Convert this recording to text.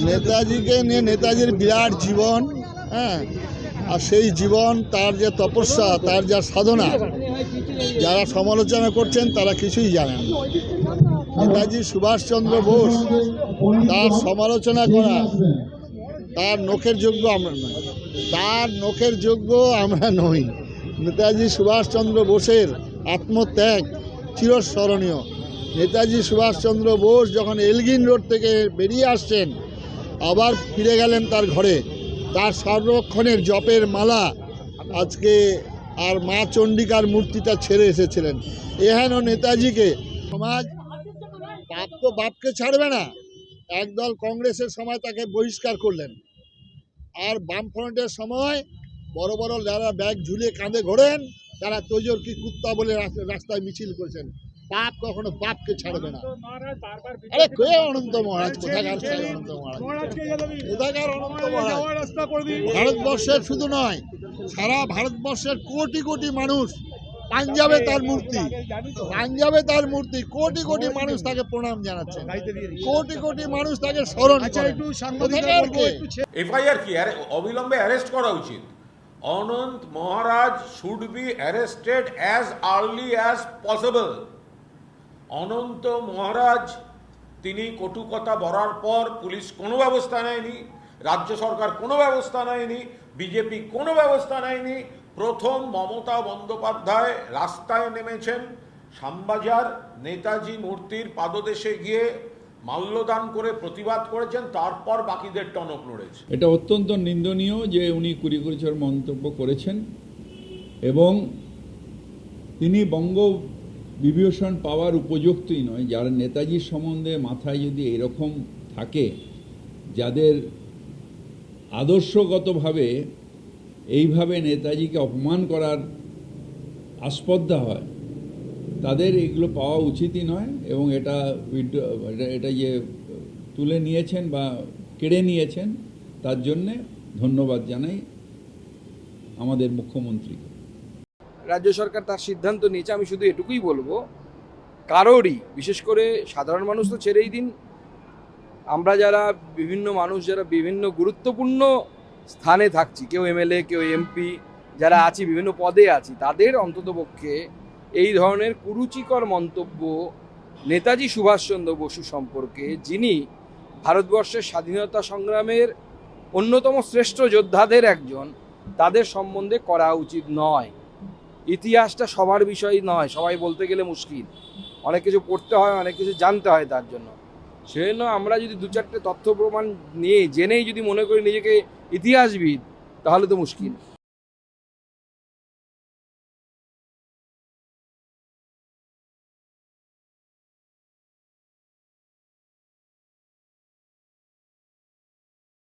নেতাজিকে নিয়ে নেতাজির বিরাট জীবন, হ্যাঁ, আর সেই জীবন, তার যে তপস্যা, তার যা সাধনা, যারা সমালোচনা করছেন তারা কিছুই জানেন না। নেতাজি সুভাষচন্দ্র বোস, তার সমালোচনা করা, তার নখের যোগ্য আমরা নই, তার নখের যোগ্য আমরা নই। নেতাজি সুভাষচন্দ্র বোসের আত্মত্যাগ চিরস্মরণীয়। নেতাজি সুভাষচন্দ্র বোস যখন এলগিন রোড থেকে বেরিয়ে আসছেন, আবার ফিরে গেলেন তার ঘরে, তার সর্বক্ষণের জপের মালা আজকে আর মা চণ্ডিকার মূর্তিটা ছেড়ে এসেছিলেন। এহেন নেতাজিকে সমাজ, বাপ তো বাপকে ছাড়বে না, একদল কংগ্রেসের সময় তাকে বহিষ্কার করলেন, আর বামফ্রন্টের সময় বড় বড় যারা ব্যাগ ঝুলিয়ে কাঁধে ঘোরেন তারা তোজোর কি কুত্তা বলে রাস্তায় মিছিল করেছেন। বাপ কখনো বাপকে ছাড়বে না। আরে কে অনন্ত মহারাজ? কোথাকার অনন্ত মহারাজ? কোথাকার অনন্ত মহারাজ? ভারতবর্ষের শুধু নয়, সারা ভারতবর্ষের কোটি কোটি মানুষ, পাঞ্জাবে তার মূর্তি, পাঞ্জাবে তার মূর্তি, কোটি কোটি মানুষ তাকে প্রণাম জানাচ্ছেন, কোটি কোটি মানুষ তাকে স্মরণ করেন। এফআইআর কি অবিলম্বে অ্যারেস্ট করা উচিত। Ananta Maharaj should be arrested as early as possible. Ananta Maharaj তিনি কটু কথা বলার পর পুলিশ কোনো ব্যবস্থা নেয়নি, রাজ্য সরকার কোনো ব্যবস্থা নেয়নি, বিজেপি কোনো ব্যবস্থা নেয়নি। প্রথম মমতা বন্দ্যোপাধ্যায় রাস্তায় নেমেছেন, শ্যামবাজার নেতাজি মূর্তির পাদদেশে গিয়ে মাল্যদান করে প্রতিবাদ করেছেন, তারপর বাকিদের টনক নড়েছে। এটা অত্যন্ত নিন্দনীয় যে উনি কুড়িকুড়িচর মন্তব্য করেছেন, এবং তিনি বঙ্গ বিভূষণ পাওয়ার উপযুক্তই নয়। যারা নেতাজির সম্বন্ধে মাথায় যদি এরকম থাকে, যাদের আদর্শগতভাবে এইভাবে নেতাজিকে অপমান করার আস্পর্ধা হয়, তাদের এগুলো পাওয়া উচিতই নয়। এবং এটা যে তুলে নিয়েছেন বা কেড়ে নিয়েছেন, তার জন্যে ধন্যবাদ জানাই আমাদের মুখ্যমন্ত্রীকে। রাজ্য সরকার তার সিদ্ধান্ত নিয়েছে। আমি শুধু এটুকুই বলবো, কারোরই, বিশেষ করে সাধারণ মানুষ তো ছেড়েই দিন, আমরা যারা বিভিন্ন মানুষ, যারা বিভিন্ন গুরুত্বপূর্ণ স্থানে থাকছি, কেউ এমএলএ, কেউ এমপি, যারা আছি বিভিন্ন পদে আছি, তাদের অন্ততপক্ষে এই ধরনের কুরুচিকর মন্তব্য নেতাজি সুভাষচন্দ্র বসু সম্পর্কে, যিনি ভারতবর্ষের স্বাধীনতা সংগ্রামের অন্যতম শ্রেষ্ঠ যোদ্ধাদের একজন, তাদের সম্বন্ধে করা উচিত নয়। ইতিহাসটা সবার বিষয় নয়, সবাই বলতে গেলে মুশকিল, অনেক কিছু পড়তে হয়, অনেক কিছু জানতে হয় তার জন্য। সেজন্য আমরা যদি দু চারটে তথ্য প্রমাণ নিয়ে জেনেই যদি মনে করি নিজেকে ইতিহাসবিদ, তাহলে তো মুশকিল।